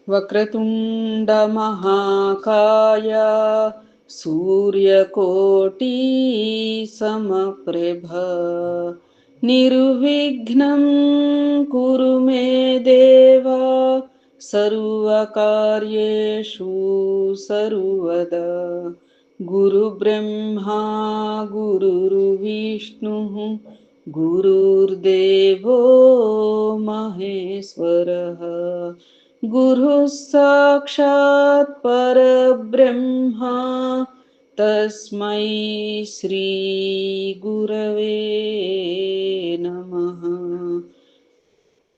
వక్రతుండ మహాకాయ సూర్యకోటి సమప్రభ నిర్విఘ్నం కురు మే దేవా సర్వకార్యేషు సర్వదా. గురు బ్రహ్మా గురుర్విష్ణు గురుర్దేవో మహేశ్వరః. గురుః సాక్షాత్ పరబ్రహ్మ తస్మై శ్రీ గురవే నమః.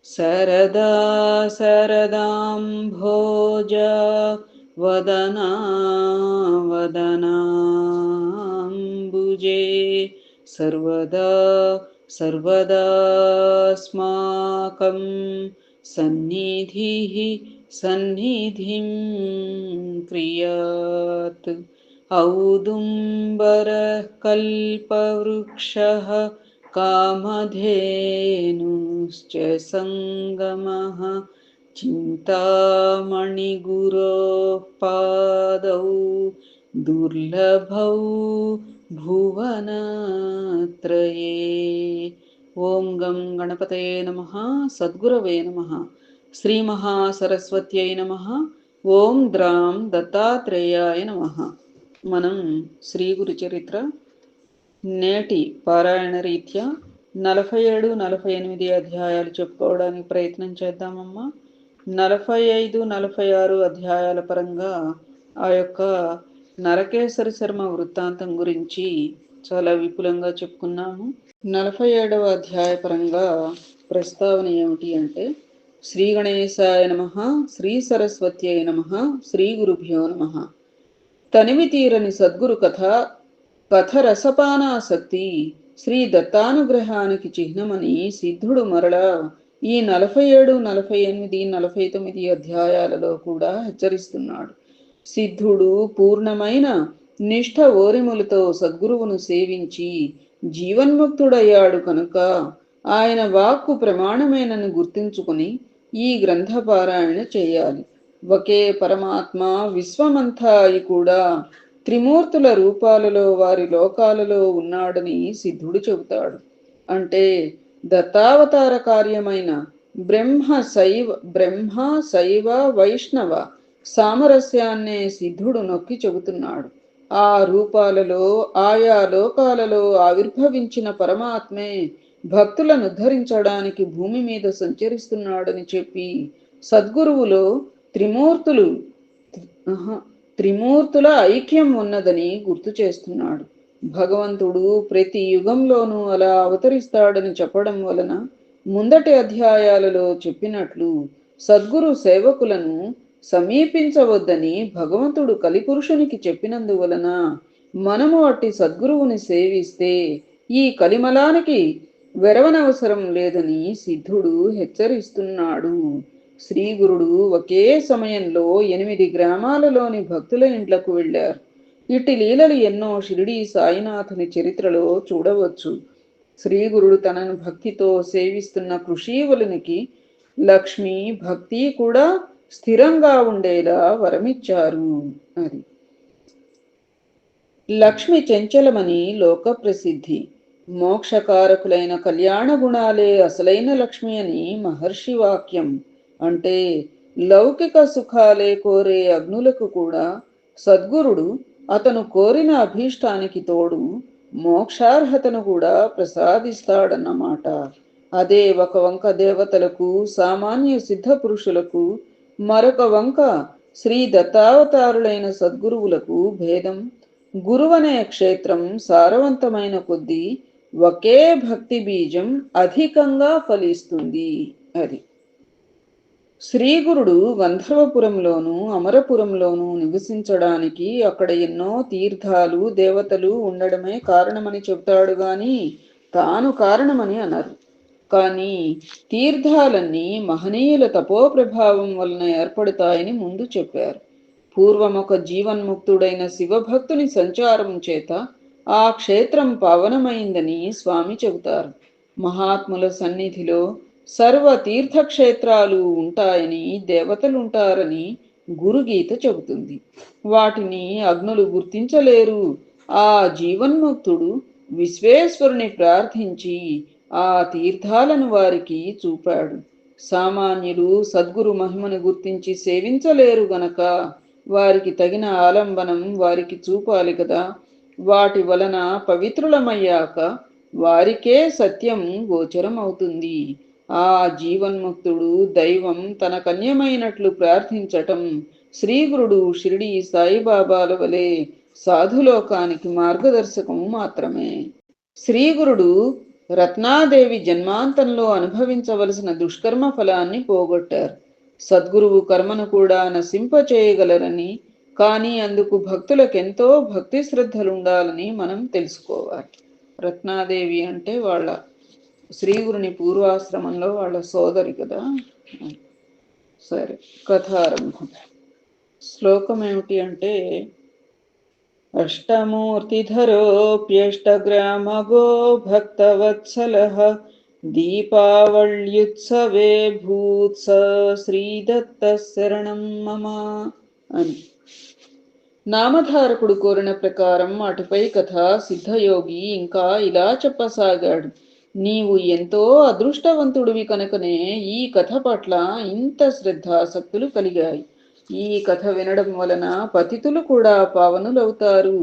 శరదా శరదాంభోజ వదనా వదనాంబుజే సర్వదా సర్వదాస్మాకం సన్నిధిః సన్నిధిం క్రియాత్. ఔదుంబరః కల్పవృక్షః కామధేనుశ్చ సంగమః. చింతామణిగురోః పాదౌ దుర్లభౌ భువనత్రయే. ఓం గం గణపతయే నమః. సద్గురవే నమః. శ్రీ మహాసరస్వత్యై నమః. ఓం ద్రాం దత్తాత్రేయాయ నమః. మనం శ్రీ గురు చరిత్ర నేటి పారాయణ రీత్యా 47, 48 అధ్యాయాలు చెప్పుకోవడానికి ప్రయత్నం చేద్దామమ్మా. 45, 46 అధ్యాయాల పరంగా ఆ యొక్క నరకేశ్వర శర్మ వృత్తాంతం గురించి చాలా విపులంగా చెప్పుకున్నాము. 47వ అధ్యాయ పరంగా ప్రస్తావన ఏమిటి అంటే, శ్రీ గణేశాయ నమః, శ్రీ సరస్వత్యై నమః, శ్రీ గురుభ్యో నమః. తనివి తీరని సద్గురు కథ రసపానాసక్తి శ్రీ దత్తానుగ్రహానికి చిహ్నమని సిద్ధుడు మరలా ఈ 47, 48, 49 అధ్యాయాలలో కూడా హెచ్చరిస్తున్నాడు. సిద్ధుడు పూర్ణమైన నిష్ఠ ఓరిములతో సద్గురువును సేవించి జీవన్ముక్తుడయ్యాడు కనుక ఆయన వాక్కు ప్రమాణమేనని గుర్తుంచుకుని ఈ గ్రంథపారాయణ చేయాలి. ఒకే పరమాత్మ విశ్వమంతా కూడా త్రిమూర్తుల రూపాలలో వారి లోకాలలో ఉన్నాడని సిద్ధుడు చెబుతాడు. అంటే దత్తావతార కార్యమైన బ్రహ్మ శైవ వైష్ణవ సామరస్యాన్నే సిద్ధుడు నొక్కి చెబుతున్నాడు. ఆ రూపాలలో ఆయా లోకాలలో ఆవిర్భవించిన పరమాత్మే భక్తులను ఉద్ధరించడానికి భూమి మీద సంచరిస్తున్నాడని చెప్పి సద్గురువులో త్రిమూర్తుల ఐక్యం ఉన్నదని గుర్తు చేస్తున్నాడు. భగవంతుడు ప్రతి యుగంలోనూ అలా అవతరిస్తాడని చెప్పడం వలన ముందటి అధ్యాయాలలో చెప్పినట్లు సద్గురు సేవకులను సమీపించవద్దని భగవంతుడు కలిపురుషునికి చెప్పినందువలన మనము అట్టి సద్గురువుని సేవిస్తే ఈ కలిమలానికి వెరవనవసరం లేదని సిద్ధుడు హెచ్చరిస్తున్నాడు. శ్రీగురుడు ఒకే సమయంలో 8 గ్రామాలలోని భక్తుల ఇండ్లకు వెళ్ళారు. ఇట్టి లీలలు ఎన్నో షిరిడీ సాయినాథుని చరిత్రలో చూడవచ్చు. శ్రీగురుడు తనను భక్తితో సేవిస్తున్న కృషీవులనికి లక్ష్మి భక్తి కూడా స్థిరంగా ఉండేలా వరమిచ్చారు. అది లక్ష్మి చంచలమని లోక ప్రసిద్ధి. మోక్షకారకులైన కళ్యాణ గుణాలే అసలైన లక్ష్మి అని మహర్షి వాక్యం. అంటే లౌకిక సుఖాలే కోరే అగ్నులకు కూడా సద్గురుడు అతను కోరిన అభీష్టానికి తోడు మోక్షార్హతను కూడా ప్రసాదిస్తాడన్నమాట. అదే ఒక వంక దేవతలకు, సామాన్య సిద్ధ పురుషులకు, మరొక వంక శ్రీ దత్తావతారులైన సద్గురువులకు భేదం. గురువనే క్షేత్రం సారవంతమైన కొద్దీ ఒకే భక్తి బీజం అధికంగా ఫలిస్తుంది. అది శ్రీగురుడు గంధర్వపురంలోనూ అమరపురంలోనూ నివసించడానికి అక్కడ ఎన్నో తీర్థాలు దేవతలు ఉండడమే కారణమని చెబుతాడు గాని తాను కారణమని అనరు. కానీ తీర్థాలన్నీ మహనీయుల తపోప్రభావం వలన ఏర్పడతాయని ముందు చెప్పారు. పూర్వమొక జీవన్ముక్తుడైన శివభక్తుని సంచారం చేత ఆ క్షేత్రం పావనమైందని స్వామి చెబుతారు. మహాత్ముల సన్నిధిలో సర్వ తీర్థక్షేత్రాలు ఉంటాయని, దేవతలుంటారని గురుగీత చెబుతుంది. వాటిని అగ్నులు గుర్తించలేరు. ఆ జీవన్ముక్తుడు విశ్వేశ్వరుని ప్రార్థించి ఆ తీర్థాలను వారికి చూపాడు. సామాన్యులు సద్గురు మహిమను గుర్తించి సేవించలేరు గనక వారికి తగిన ఆలంబనం వారికి చూపాలి కదా. వాటి వలన పవిత్రులమయ్యాక వారికే సత్యం గోచరం అవుతుంది. ఆ జీవన్ముక్తుడు దైవం తన కన్యమైనట్లు ప్రార్థించటం శ్రీగురుడు షిరిడి సాయిబాబాల వలె సాధులోకానికి మార్గదర్శకం మాత్రమే. శ్రీగురుడు రత్నాదేవి జన్మాంతంలో అనుభవించవలసిన దుష్కర్మ ఫలాన్ని పోగొట్టారు. సద్గురువు కర్మను కూడా నశింపచేయగలరని, కానీ అందుకు భక్తులకెంతో భక్తి శ్రద్ధలుండాలని మనం తెలుసుకోవాలి. రత్నాదేవి అంటే వాళ్ళ శ్రీగురుని పూర్వాశ్రమంలో వాళ్ళ సోదరి కదా. సరే, కథారంభం. శ్లోకం ఏమిటి అంటే, అష్టమూర్తిధరోప్యష్టగ్రామగో భక్తవత్సలః దీపావళ్యుత్సవే భూత్స శ్రీదత్త శరణం మమ అని. నామధారకుడు కోరిన ప్రకారం అటుపై కథ సిద్ధయోగి ఇంకా ఇలా చెప్పసాగాడు. నీవు ఎంతో అదృష్టవంతుడివి కనుకనే ఈ కథ పట్ల ఇంత శ్రద్ధాసక్తులు కలిగాయి. ఈ కథ వినడం వలన పతితులు కూడా పావనులవుతారు.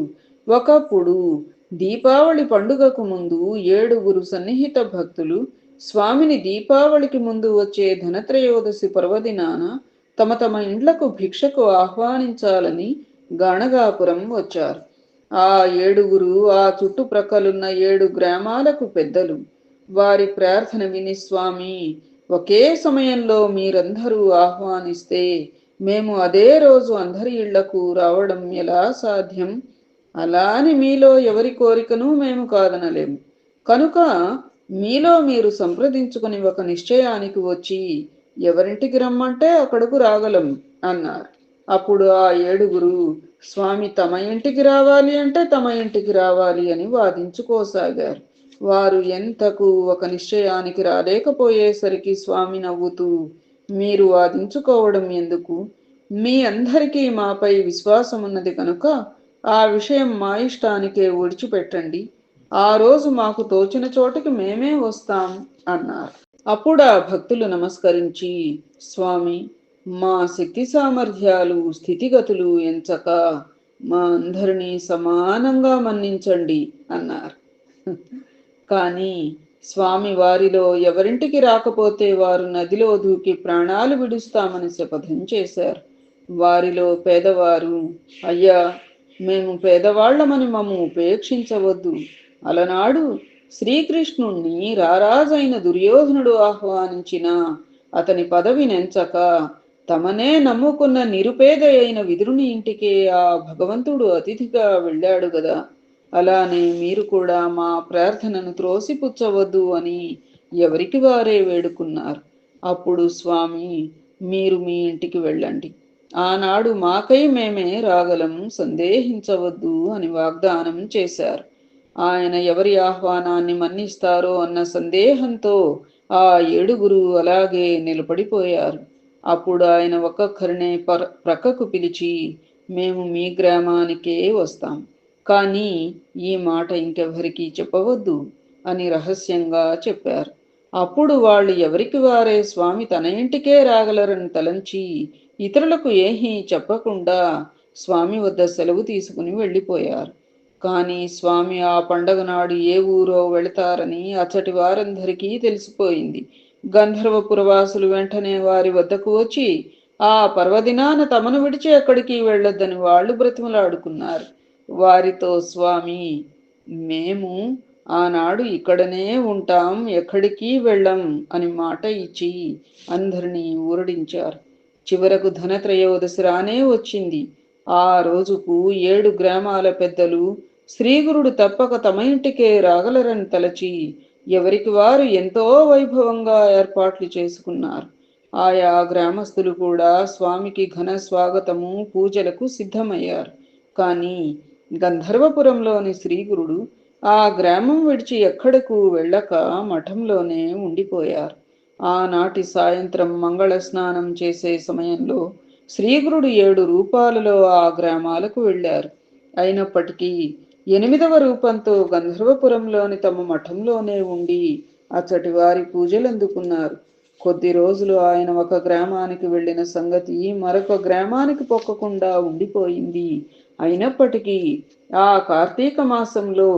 ఒకప్పుడు దీపావళి పండుగకు ముందు 7 సన్నిహిత భక్తులు స్వామిని దీపావళికి ముందు వచ్చే ధనత్రయోదశి పర్వదినాన తమ తమ ఇండ్లకు భిక్షకు ఆహ్వానించాలని గణగాపురం వచ్చారు. ఆ 7 ఆ చుట్టుప్రక్కలున్న 7 గ్రామాలకు పెద్దలు. వారి ప్రార్థన విని స్వామి, ఒకే సమయంలో మీరందరూ ఆహ్వానిస్తే మేము అదే రోజు అందరి ఇళ్లకు రావడం ఎలా సాధ్యం? అలా అని మీలో ఎవరి కోరికను మేము కాదనలేము. కనుక మీలో మీరు సంప్రదించుకుని ఒక నిశ్చయానికి వచ్చి ఎవరింటికి రమ్మంటే అక్కడకు రాగలం అన్నారు. అప్పుడు ఆ 7 స్వామి తమ ఇంటికి రావాలి అంటే తమ ఇంటికి రావాలి అని వాదించుకోసాగారు. వారు ఎంతకు ఒక నిశ్చయానికి రాలేకపోయేసరికి స్వామి నవ్వుతూ, మీరు వాదించుకోవడం ఎందుకు? మీ అందరికీ మాపై విశ్వాసం ఉన్నది కనుక ఆ విషయం మా ఇష్టానికే విడిచిపెట్టండి. ఆ రోజు మాకు తోచిన చోటికి మేమే వస్తాం అన్నారు. అప్పుడు ఆ భక్తులు నమస్కరించి, స్వామి, మా శక్తి సామర్థ్యాలు స్థితిగతులు ఎంచక మా అందరినీ సమానంగా మన్నించండి అన్నారు. కానీ స్వామి వారిలో ఎవరింటికి రాకపోతే వారు నదిలో దూకి ప్రాణాలు విడుస్తామని శపథం చేశారు. వారిలో పేదవారు, అయ్యా, మేము పేదవాళ్లమని మమ్ము ఉపేక్షించవద్దు. అలనాడు శ్రీకృష్ణుణ్ణి రారాజైన దుర్యోధనుడు ఆహ్వానించిన అతని పదవి నెంచక తమనే నమ్ముకున్న నిరుపేద అయిన విదురుని ఇంటికే ఆ భగవంతుడు అతిథిగా వెళ్ళాడు గదా. అలానే మీరు కూడా మా ప్రార్థనను త్రోసిపుచ్చవద్దు అని ఎవరికి వారే వేడుకున్నారు. అప్పుడు స్వామి, మీరు మీ ఇంటికి వెళ్ళండి. ఆనాడు మాకై మేమే రాగలం, సందేహించవద్దు అని వాగ్దానం చేశారు. ఆయన ఎవరి ఆహ్వానాన్ని మన్నిస్తారో అన్న సందేహంతో ఆ 7 అలాగే నిలబడిపోయారు. అప్పుడు ఆయన ఒక్కొక్కరినే ప్రక్కకు పిలిచి, మేము మీ గ్రామానికే వస్తాం, కానీ ఈ మాట ఇంకెవరికీ చెప్పవద్దు అని రహస్యంగా చెప్పారు. అప్పుడు వాళ్ళు ఎవరికి వారే స్వామి తన ఇంటికే రాగలరని తలంచి ఇతరులకు ఏమీ చెప్పకుండా స్వామి వద్ద సెలవు తీసుకుని వెళ్ళిపోయారు. కానీ స్వామి ఆ పండగ నాడు ఏ ఊరో వెళతారని అచ్చటి వారందరికీ తెలిసిపోయింది. గంధర్వపురవాసులు వెంటనే వారి వద్దకు వచ్చి ఆ పర్వదినాన తమను విడిచి ఎక్కడికి వెళ్ళొద్దని వాళ్ళు బ్రతిమలాడుకున్నారు. వారితో స్వామి, మేము ఆనాడు ఇక్కడనే ఉంటాం, ఎక్కడికి వెళ్ళం అని మాట ఇచ్చి అందరినీ ఊరడించారు. చివరకు ధనత్రయోదశి రానే వచ్చింది. ఆ రోజుకు 7 గ్రామాల పెద్దలు శ్రీగురుడు తప్పక తమ ఇంటికే రాగలరని తలచి ఎవరికి వారు ఎంతో వైభవంగా ఏర్పాట్లు చేసుకున్నారు. ఆయా గ్రామస్తులు కూడా స్వామికి ఘన స్వాగతము, పూజలకు సిద్ధమయ్యారు. కానీ గంధర్వపురంలోని శ్రీగురుడు ఆ గ్రామం విడిచి ఎక్కడకు వెళ్ళక మఠంలోనే ఉండిపోయారు. ఆనాటి సాయంత్రం మంగళ స్నానం చేసే సమయంలో శ్రీగురుడు 7 రూపాలలో ఆ గ్రామాలకు వెళ్ళారు. అయినప్పటికీ 8వ రూపంతో గంధర్వపురంలోని తమ మఠంలోనే ఉండి అచ్చటి వారి పూజలందుకున్నారు. కొద్ది రోజులు ఆయన ఒక గ్రామానికి వెళ్ళిన సంగతి మరొక గ్రామానికి పొక్కకుండా ఉండిపోయింది. అయినప్పటికీ ఆ కార్తీక మాసంలో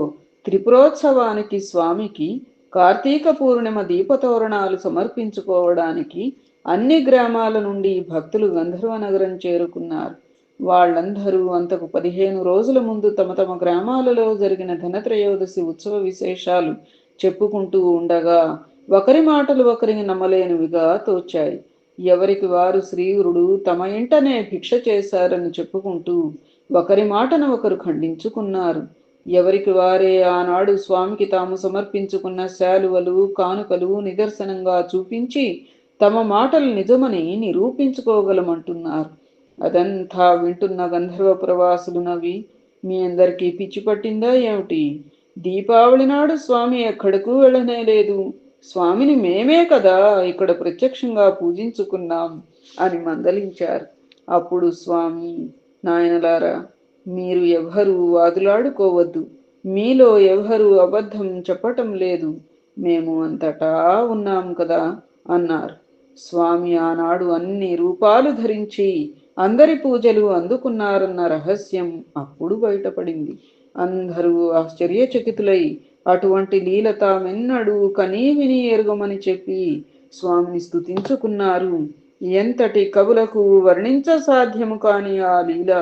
త్రిపురోత్సవానికి స్వామికి కార్తీక పూర్ణిమ దీపతోరణాలు సమర్పించుకోవడానికి అన్ని గ్రామాల నుండి భక్తులు గంధర్వ నగరం చేరుకున్నారు. వాళ్ళందరూ అంతకు 15 రోజుల ముందు తమ తమ గ్రామాలలో జరిగిన ధనత్రయోదశి ఉత్సవ విశేషాలు చెప్పుకుంటూ ఉండగా ఒకరి మాటలు ఒకరికి నమ్మలేనివిగా తోచాయి. ఎవరికి వారు శ్రీగురుడు తమ ఇంటనే భిక్ష చేశారని చెప్పుకుంటూ ఒకరి మాటను ఒకరు ఖండించుకున్నారు. ఎవరికి వారే ఆనాడు స్వామికి తాము సమర్పించుకున్న శాలువలు కానుకలు నిదర్శనంగా చూపించి తమ మాటలు నిజమని నిరూపించుకోగలమంటున్నారు. అదంతా వింటున్న గంధర్వ ప్రవాసులు నవ్వి, మీ అందరికీ పిచ్చి పట్టిందా ఏమిటి? దీపావళి నాడు స్వామి ఎక్కడకు వెళ్ళనే లేదు. స్వామిని మేమే కదా ఇక్కడ ప్రత్యక్షంగా పూజించుకున్నాం అని మందలించారు. అప్పుడు స్వామి, నాయనలారా, మీరు ఎవ్వరూ వాదులాడుకోవద్దు. మీలో ఎవ్వరూ అబద్ధం చెప్పటం లేదు. మేము అంతటా ఉన్నాం కదా అన్నారు. స్వామి ఆనాడు అన్ని రూపాలు ధరించి అందరి పూజలు అందుకున్నారన్న రహస్యం అప్పుడు బయటపడింది. అందరూ ఆశ్చర్యచకితులై అటువంటి లీల తామెన్నడూ కనీ విని ఎరుగమని చెప్పి స్వామిని స్తుతించుకున్నారు. ఎంతటి కవులకు వర్ణించ సాధ్యము కాని ఆ లీల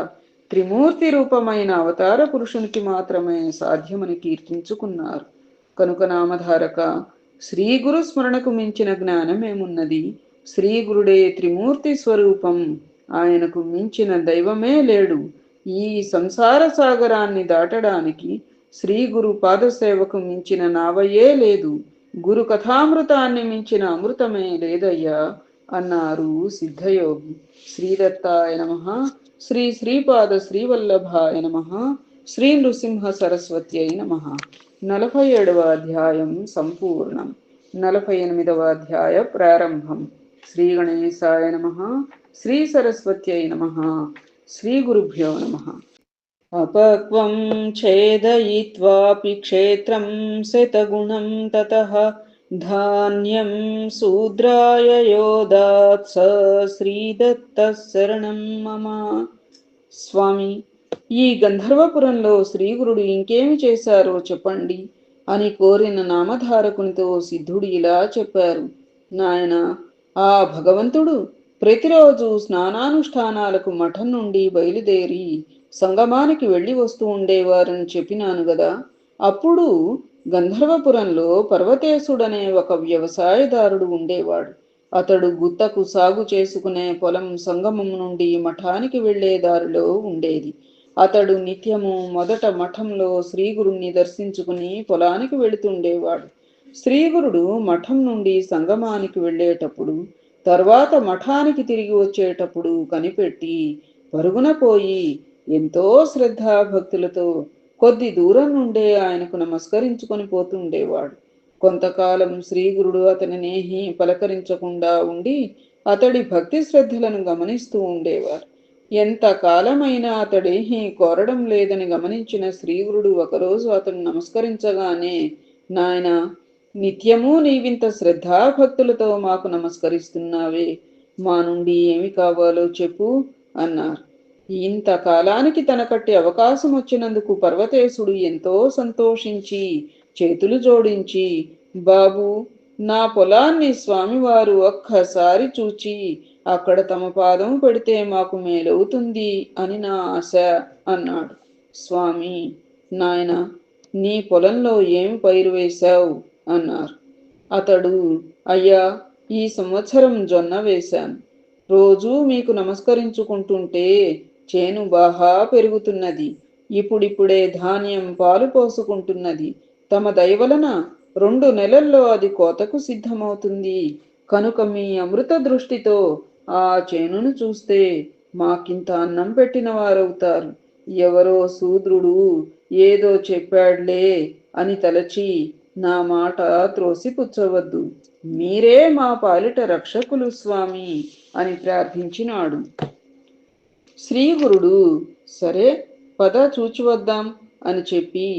త్రిమూర్తి రూపమైన అవతార పురుషునికి మాత్రమే సాధ్యమని కీర్తించుకున్నారు. కనుక నామధారక, శ్రీ గురు స్మరణకు మించిన జ్ఞానమేమున్నది? శ్రీ గురుడే త్రిమూర్తి స్వరూపం. ఆయనకు మించిన దైవమే లేడు. ఈ సంసార సాగరాన్ని దాటడానికి శ్రీ గురు పాదసేవకు మించిన నావయే లేదు. గురు కథామృతాన్ని మించిన అమృతమే లేదయ్యా అన్నారు సిద్ధయోగి. శ్రీదత్తాయ నమః. శ్రీ శ్రీపాద శ్రీవల్లభాయ నమః. శ్రీ నృసింహ సరస్వత్యై నమః. 47వ అధ్యాయం సంపూర్ణం. 48వ అధ్యాయ ప్రారంభం. శ్రీ గణేశాయ నమః. శ్రీ సరస్వత్యై నమః. శ్రీ గురుభ్యో నమః. అపక్వం ఛేదయిత్వాపి క్షేత్రం శతగుణం తతః ధాన్యం శూద్రాయ యోదాత్ స శ్రీదత్తః శరణం మమ. స్వామి, ఈ గంధర్వపురంలో శ్రీగురుడు ఇంకేమి చేశారో చెప్పండి అని కోరిన నామధారకునితో సిద్ధుడు ఇలా చెప్పారు. నాయన, ఆ భగవంతుడు ప్రతిరోజు స్నానానుష్ఠానాలకు మఠం నుండి బయలుదేరి సంగమానికి వెళ్ళి వస్తూ ఉండేవారని చెప్పినాను గదా. అప్పుడు గంధర్వపురంలో పర్వతేశుడనే ఒక వ్యవసాయదారుడు ఉండేవాడు. అతడు గుత్తకు సాగు చేసుకునే పొలం సంగమం నుండి మఠానికి వెళ్లే దారిలో ఉండేది. అతడు నిత్యము మొదట మఠంలో శ్రీగురుణ్ణి దర్శించుకుని పొలానికి వెళుతుండేవాడు. శ్రీగురుడు మఠం నుండి సంగమానికి వెళ్ళేటప్పుడు, తర్వాత మఠానికి తిరిగి వచ్చేటప్పుడు కనిపెట్టి పరుగున పోయి ఎంతో శ్రద్ధాభక్తులతో కొద్ది దూరం నుండే ఆయనకు నమస్కరించుకొని పోతుండేవాడు. కొంతకాలం శ్రీగురుడు అతనినేహి పలకరించకుండా ఉండి అతడి భక్తి శ్రద్ధలను గమనిస్తూ ఉండేవారు. ఎంతకాలమైనా అతడేహీ కోరడం లేదని గమనించిన శ్రీగురుడు ఒకరోజు అతను నమస్కరించగానే, నాయనా, నిత్యము నీవింత శ్రద్ధాభక్తులతో మాకు నమస్కరిస్తున్నావే, మా నుండి ఏమి కావాలో చెప్పు అన్నారు. ఇంతకాలానికి తనకట్టి అవకాశం వచ్చినందుకు పర్వతేశుడు ఎంతో సంతోషించి చేతులు జోడించి, బాబు, నా పొలాన్ని స్వామివారు ఒక్కసారి చూచి అక్కడ తమ పాదం పెడితే మాకు మేలవుతుంది అని నా ఆశ అన్నాడు. స్వామి, నాయన, నీ పొలంలో ఏమి పైరు వేశావు అన్నారు. అతడు, అయ్యా, ఈ సంవత్సరం జొన్న వేశాను. రోజూ మీకు నమస్కరించుకుంటుంటే చేను బాగా పెరుగుతున్నది. ఇప్పుడిప్పుడే ధాన్యం పాలు పోసుకుంటున్నది. తమ దయవలన 2 నెలల్లో అది కోతకు సిద్ధమవుతుంది. కనుక మీ అమృత దృష్టితో ఆ చేనును చూస్తే మాకింత అన్నం పెట్టిన వారవుతారు. ఎవరో శూద్రుడు ఏదో చెప్పాడులే అని తలచి నా మాట త్రోసిపుచ్చవద్దు. మీరే మా పాలిట రక్షకులు స్వామి అని ప్రార్థించినాడు. శ్రీగురుడు సరే పద చూచివద్దాం అని చెప్పి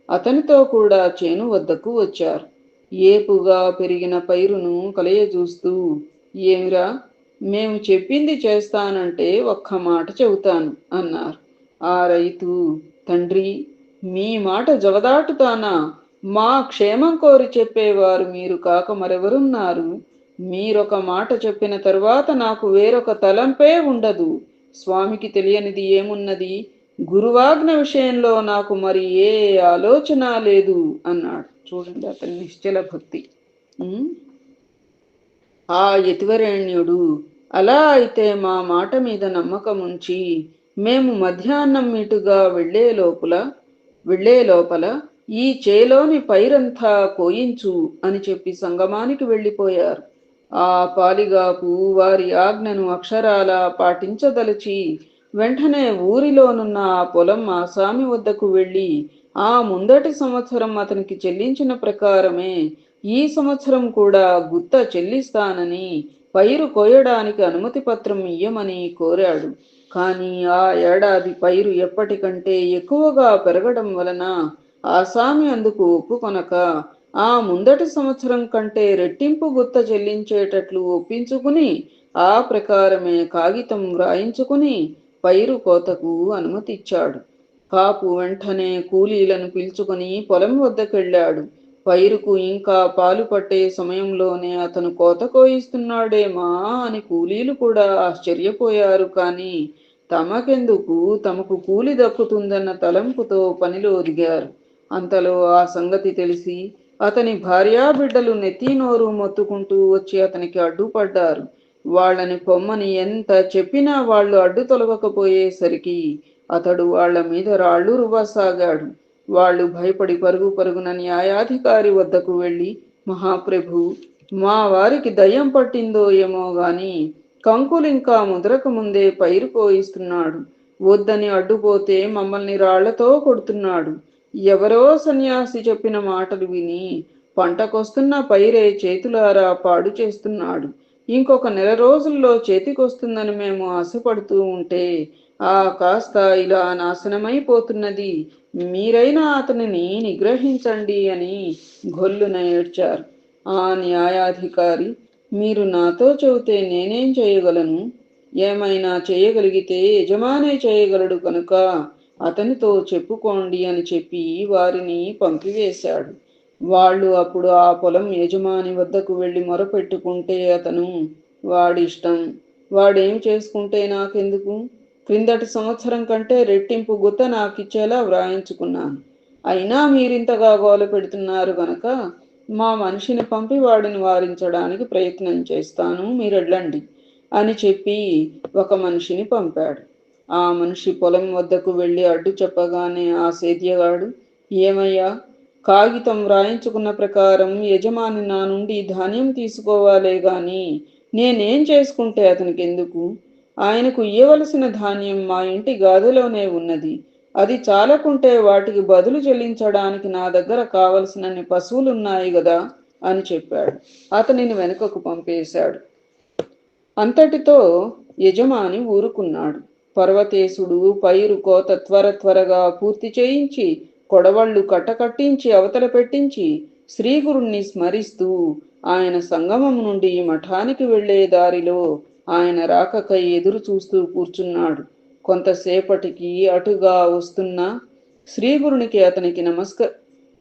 అతనితో కూడా చేను వద్దకు వచ్చారు. ఏపుగా పెరిగిన పైరును కలయజూస్తూ, ఏమిరా, మేము చెప్పింది చేస్తానంటే ఒక్క మాట చెబుతాను అన్నారు. ఆ రైతు, తండ్రి, మీ మాట జవదాటుతానా? మా క్షేమం కోరి చెప్పేవారు మీరు కాక మరెవరున్నారు? మీరొక మాట చెప్పిన తరువాత నాకు వేరొక తలంపే ఉండదు. స్వామికి తెలియనిది ఏమున్నది? గురువాజ్ఞ విషయంలో నాకు మరి ఏ ఆలోచన లేదు అన్నాడు. చూడండి అతని నిశ్చల భక్తి. ఉమ్. ఆ యతివరేణ్యుడు, అలా అయితే మా మాట మీద నమ్మకం ఉంచి మేము మధ్యాహ్నం మీటుగా వెళ్లే లోపల ఈ చేలోని పైరంతా కోయించు అని చెప్పి సంగమానికి వెళ్ళిపోయారు. ఆ పాలిగాపు వారి ఆజ్ఞను అక్షరాల పాటించదలచి వెంటనే ఊరిలోనున్న ఆ పొలం ఆసామి వద్దకు వెళ్ళి ఆ ముందటి సంవత్సరం అతనికి చెల్లించిన ప్రకారమే ఈ సంవత్సరం కూడా గుత్త చెల్లిస్తానని, పైరు కోయడానికి అనుమతి పత్రం ఇయ్యమని కోరాడు. కాని ఆ ఏడాది పైరు ఎప్పటికంటే ఎక్కువగా పెరగడం వలన ఆసామి అందుకు ఒప్పుకొనక ఆ ముందటి సంవత్సరం కంటే రెట్టింపు గుత్త చెల్లించేటట్లు ఒప్పించుకుని ఆ ప్రకారమే కాగితం వ్రాయించుకుని పైరు కోతకు అనుమతిచ్చాడు. కాపు వెంటనే కూలీలను పిలుచుకుని పొలం వద్దకెళ్ళాడు. పైరుకు ఇంకా పాలు పట్టే సమయంలోనే అతను కోత కోయిస్తున్నాడేమా అని కూలీలు కూడా ఆశ్చర్యపోయారు. కానీ తమకెందుకు, తమకు కూలి దక్కుతుందన్న తలంపుతో పనిలో దిగారు. అంతలో ఆ సంగతి తెలిసి అతని భార్యాబిడ్డలు నెత్తి నోరు మొత్తుకుంటూ వచ్చి అతనికి అడ్డుపడ్డారు. వాళ్ళని పొమ్మని ఎంత చెప్పినా వాళ్ళు అడ్డు తొలగకపోయేసరికి అతడు వాళ్ల మీద రాళ్లు రువ్వసాగాడు. వాళ్ళు భయపడి పరుగు పరుగున న్యాయాధికారి వద్దకు వెళ్ళి, మహాప్రభు, మా వారికి దయ్యం పట్టిందో ఏమో గాని కంకులింకా ముదరక ముందే పైరు కోయిస్తున్నాడు. వద్దని అడ్డుపోతే మమ్మల్ని రాళ్లతో కొడుతున్నాడు. ఎవరో సన్యాసి చెప్పిన మాటలు విని పంటకొస్తున్న పైరే చేతులారా పాడు చేస్తున్నాడు. ఇంకొక నెల రోజుల్లో చేతికొస్తుందని మేము ఆశపడుతూ ఉంటే ఆ కాస్త ఇలా నాశనమైపోతున్నది. మీరైనా అతనిని నిగ్రహించండి అని గొల్లున ఏడ్చారు. ఆ న్యాయాధికారి, మీరు నాతో చెబితే నేనేం చేయగలను? ఏమైనా చేయగలిగితే యజమానే చేయగలడు కనుక అతనితో చెప్పుకోండి అని చెప్పి వారిని పంపివేశాడు. వాళ్ళు అప్పుడు ఆ పొలం యజమాని వద్దకు వెళ్ళి మొరపెట్టుకుంటే అతను, వాడిష్టం, వాడేం చేసుకుంటే నాకెందుకు? క్రిందటి సంవత్సరం కంటే రెట్టింపు గుత్త నాకిచ్చేలా వ్రాయించుకున్నాను. అయినా మీరింతగా గోల పెడుతున్నారు గనక మా మనిషిని పంపి వాడిని వారించడానికి ప్రయత్నం చేస్తాను, మీరెళ్ళండి అని చెప్పి ఒక మనిషిని పంపాడు. ఆ మనిషి పొలం వద్దకు వెళ్ళి అడ్డు చెప్పగానే ఆ సేద్యగాడు, ఏమయ్యా, కాగితం వ్రాయించుకున్న ప్రకారం యజమాని నా నుండి ధాన్యం తీసుకోవాలే గాని నేనేం చేసుకుంటే అతనికి ఎందుకు? ఆయనకు ఇయ్యవలసిన ధాన్యం మా ఇంటి గాదిలోనే ఉన్నది. అది చాలకుంటే వాటికి బదులు చెల్లించడానికి నా దగ్గర కావలసినన్ని పశువులున్నాయి గదా అని చెప్పాడు. అతనిని వెనుకకు పంపేశాడు. అంతటితో యజమాని ఊరుకున్నాడు. పర్వతేశుడు పైరు కోత త్వరగా పూర్తి చేయించి కొడవళ్ళు కట్టకట్టించి అవతల పెట్టించి శ్రీగురుణ్ణి స్మరిస్తూ ఆయన సంగమం నుండి మఠానికి వెళ్లే దారిలో ఆయన రాకకై ఎదురు చూస్తూ కూర్చున్నాడు. కొంతసేపటికి అటుగా వస్తున్న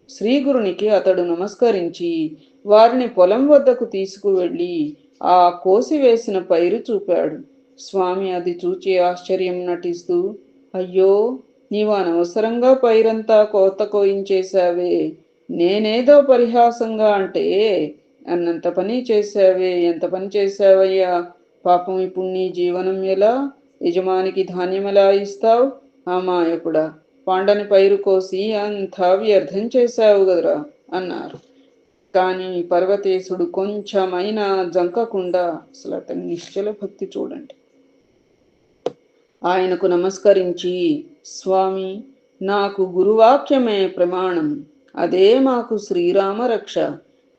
శ్రీగురునికి అతడు నమస్కరించి వారిని పొలం వద్దకు తీసుకువెళ్ళి ఆ కోసివేసిన పైరు చూపాడు. స్వామి అది చూచి ఆశ్చర్యం నటిస్తూ, అయ్యో, నీవు అనవసరంగా పైరంతా కోత కోయించేశావే. నేనేదో పరిహాసంగా అంటే అన్నంత పని చేశావే. ఎంత పని చేశావయ్యా? పాపం ఇప్పుడు నీ జీవనం ఎలా? యజమానికి ధాన్యం ఎలా ఇస్తావు? అమాయకుడా, పాండని పైరు కోసి అంతా వ్యర్థం చేశావు గదరా అన్నారు. కానీ పర్వతేశుడు కొంచెమైనా జంకకుండా, అసలు అతని నిశ్చల భక్తి చూడండి, ఆయనకు నమస్కరించి, స్వామి, నాకు గురువాక్యమే ప్రమాణం. అదే మాకు శ్రీరామ రక్ష.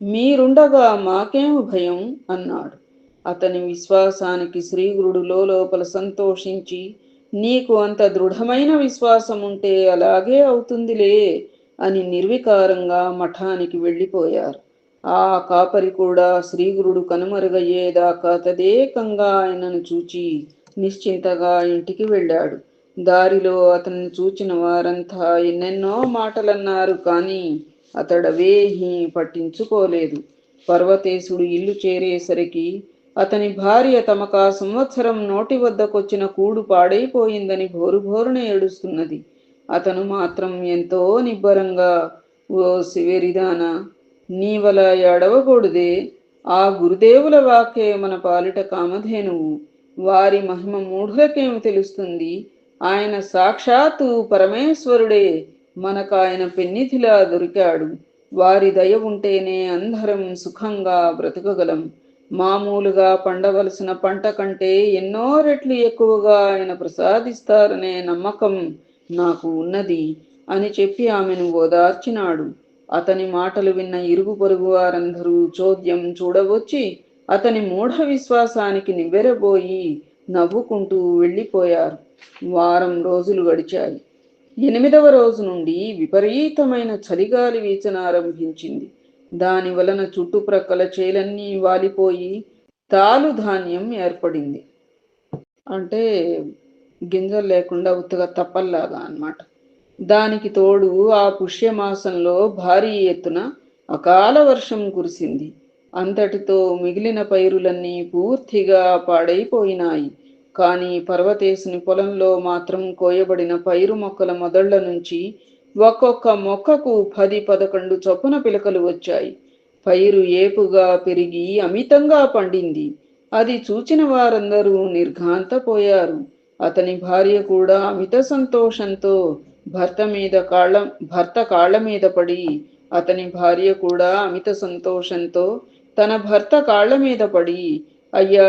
మీరుండగా మాకేం భయం అన్నాడు. అతని విశ్వాసానికి శ్రీగురుడు లోపల సంతోషించి, నీకు అంత దృఢమైన విశ్వాసం ఉంటే అలాగే అవుతుందిలే అని నిర్వికారంగా మఠానికి వెళ్ళిపోయారు. ఆ కాపరి కూడా శ్రీగురుడు కనుమరుగయ్యేదాకా తదేకంగా ఆయనను చూచి నిశ్చింతగా ఇంటికి వెళ్ళాడు. దారిలో అతన్ని చూచిన వారంతా ఎన్నెన్నో మాటలన్నారు, కానీ అతడవేహీ పట్టించుకోలేదు. పర్వతేశుడు ఇల్లు చేరేసరికి అతని భార్య తమకా సంవత్సరం నోటి వద్దకొచ్చిన కూడు పాడైపోయిందని భోరుభోరున ఏడుస్తున్నది. అతను మాత్రం ఎంతో నిబ్బరంగా, ఓ శివెరిదానా, నీవల ఏడవకూడదే. ఆ గురుదేవుల వాకే మన పాలిట కామధేనువు. వారి మహిమ మూఢులకేమి తెలుస్తుంది? ఆయన సాక్షాత్తు పరమేశ్వరుడే మనకాయన పెన్నిధిలా దొరికాడు. వారి దయ ఉంటేనే అందరం సుఖంగా బ్రతకగలం. మామూలుగా పండవలసిన పంట కంటే ఎన్నో రెట్లు ఎక్కువగా ఆయన ప్రసాదిస్తారనే నమ్మకం నాకు ఉన్నది అని చెప్పి ఆమెను ఓదార్చినాడు. అతని మాటలు విన్న ఇరుగు పొరుగు వారందరూ చోద్యం చూడవచ్చి అతని మూఢ విశ్వాసానికి నివ్వెరబోయి నవ్వుకుంటూ వెళ్ళిపోయారు. వారం రోజులు గడిచాయి. 8వ రోజు నుండి విపరీతమైన చలిగాలి వీచనారంభించింది. దాని వలన చుట్టుప్రక్కల చేలన్నీ వాలిపోయి తాలు ధాన్యం ఏర్పడింది. అంటే గింజలు లేకుండా ఉత్తగా తప్పల్లాగా అన్నమాట. దానికి తోడు ఆ పుష్యమాసంలో భారీ ఎత్తున అకాల వర్షం కురిసింది. అంతటితో మిగిలిన పైరులన్నీ పూర్తిగా పాడైపోయినాయి. కానీ పర్వతేశుని పొలంలో మాత్రం కోయబడిన పైరు మొక్కల మొదళ్ల నుంచి ఒక్కొక్క మొక్కకు 10-11 చొప్పున పిలకలు వచ్చాయి. పైరు ఏపుగా పెరిగి అమితంగా పండింది. అది చూచిన వారందరూ నిర్ఘాంతపోయారు. అతని భార్య కూడా అమిత సంతోషంతో భర్త కాళ్ల మీద పడి అతని భార్య కూడా అమిత సంతోషంతో తన భర్త కాళ్ల మీద పడి, అయ్యా,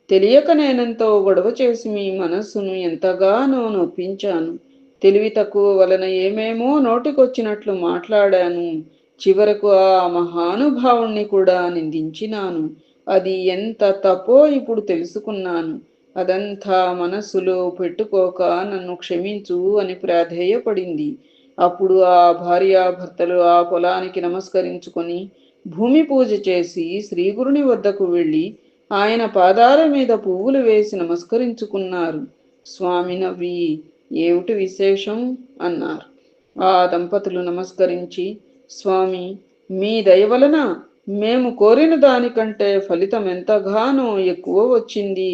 తెలియక నేనెంతో గొడవ చేసి మీ మనస్సును ఎంతగానో నొప్పించాను. తెలివి తక్కువ వలన ఏమేమో నోటికొచ్చినట్లు మాట్లాడాను. చివరకు ఆ మహానుభావుణ్ణి కూడా నిందించినాను. అది ఎంత తప్పో ఇప్పుడు తెలుసుకున్నాను. అదంతా మనస్సులో పెట్టుకోక నన్ను క్షమించు అని ప్రాధేయపడింది. అప్పుడు ఆ భార్యాభర్తలు ఆ పొలానికి నమస్కరించుకొని భూమి పూజ చేసి శ్రీగురుని వద్దకు వెళ్ళి ఆయన పాదాల మీద పువ్వులు వేసి నమస్కరించుకున్నారు. స్వామి నవ్వి, ఏమిటి విశేషం అన్నారు. ఆ దంపతులు నమస్కరించి, స్వామి, మీ దయ వలన మేము కోరిన దానికంటే ఫలితం ఎంతగానో ఎక్కువ వచ్చింది.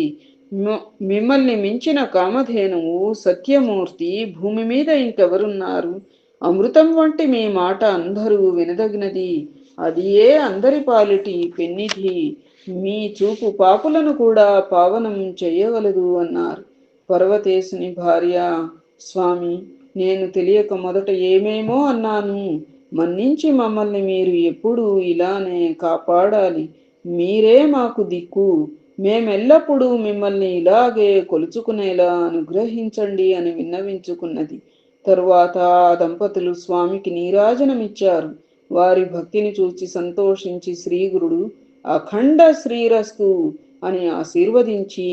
మిమ్మల్ని మించిన కామధేనువు సత్యమూర్తి భూమి మీద ఇంకెవరున్నారు? అమృతం వంటి మీ మాట అందరూ వినదగినది. అది ఏ అందరి పాలిటి పెన్నిధి. మీ చూపు పాపులను కూడా పావనం చెయ్యగలదు అన్నారు. పర్వతేశుని భార్య, స్వామి, నేను తెలియక మొదట ఏమేమో అన్నాను. మన్నించి మమ్మల్ని మీరు ఎప్పుడూ ఇలానే కాపాడాలి. మీరే మాకు దిక్కు. మేమెల్లప్పుడూ మిమ్మల్ని ఇలాగే కొలుచుకునేలా అనుగ్రహించండి అని విన్నవించుకున్నది. తరువాత ఆ దంపతులు స్వామికి నీరాజనమిచ్చారు. వారి భక్తిని చూచి సంతోషించి శ్రీగురుడు అఖండ శ్రీరస్తు అని ఆశీర్వదించి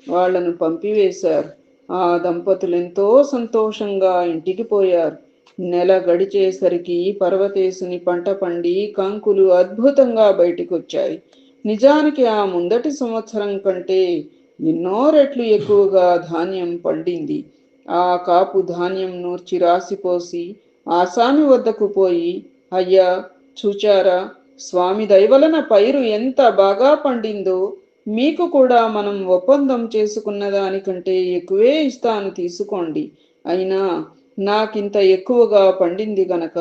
వాళ్లను పంపివేశారు. ఆ దంపతులెంతో సంతోషంగా ఇంటికి పోయారు. నెల గడిచేసరికి పర్వతేశుని పంట పండి కంకులు అద్భుతంగా బయటికొచ్చాయి. నిజానికి ఆ ముందటి సంవత్సరం కంటే ఎన్నో రెట్లు ఎక్కువగా ధాన్యం పండింది. ఆ కాపు ధాన్యం నూర్చి రాసిపోసి ఆసామి వద్దకు పోయి, అయ్యా, చూచారా, స్వామి దయవలన పైరు ఎంత బాగా పండిందో. మీకు కూడా మనం ఒప్పందం చేసుకున్న దానికంటే ఎక్కువే ఇస్తాను, తీసుకోండి. అయినా నాకింత ఎక్కువగా పండింది గనక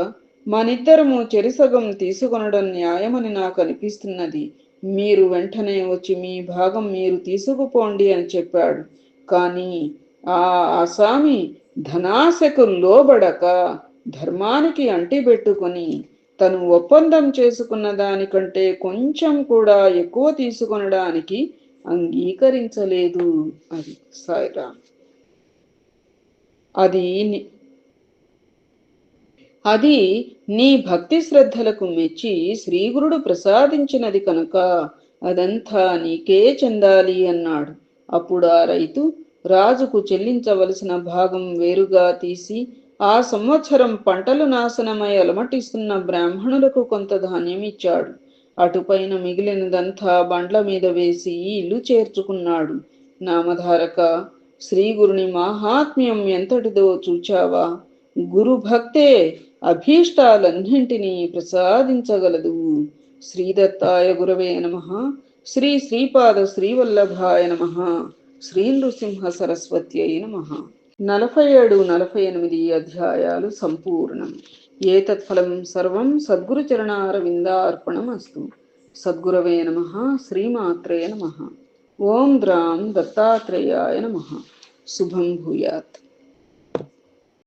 మనిద్దరము చెరిసగం తీసుకొనడం న్యాయమని నాకు అనిపిస్తున్నది. మీరు వెంటనే వచ్చి మీ భాగం మీరు తీసుకుపోండి అని చెప్పాడు. కానీ ఆ ఆసామి ధనాశకు లోబడక ధర్మానికి అంటిబెట్టుకొని తను ఒప్పందం చేసుకున్న దానికంటే కొంచెం కూడా ఎక్కువ తీసుకొనడానికి అంగీకరించలేదు. అది సాయిరామ్. అది అది నీ భక్తి శ్రద్ధలకు మెచ్చి శ్రీగురుడు ప్రసాదించినది కనుక అదంతా నీకే చెందాలి అన్నాడు. అప్పుడు ఆ రైతు రాజుకు చెల్లించవలసిన భాగం వేరుగా తీసి ఆ సంవత్సరం పంటలు నాశనమై అలమటిస్తున్న బ్రాహ్మణులకు కొంత ధాన్యం ఇచ్చాడు. అటుపైన మిగిలినదంతా బండ్ల మీద వేసి ఇల్లు చేర్చుకున్నాడు. నామధారక, శ్రీగురుని మాహాత్మ్యం ఎంతటిదో చూచావా? గురు భక్తే అభీష్టాలన్నింటినీ ప్రసాదించగలదు. శ్రీదత్తాయ గురవే నమ. శ్రీ శ్రీపాద శ్రీవల్లభాయ నమ. శ్రీ నృసింహ సరస్వత్యై నమ. 47, 48 అధ్యాయాలు సంపూర్ణం. ఏతత్ఫలం సర్వం సద్గురు చరణారవిందార్పణమస్తు. సద్గురవే నమ. శ్రీమాత్రే నమ. ఓం ద్రాం దత్తాత్రేయాయ నమ. శుభం భూయాత్.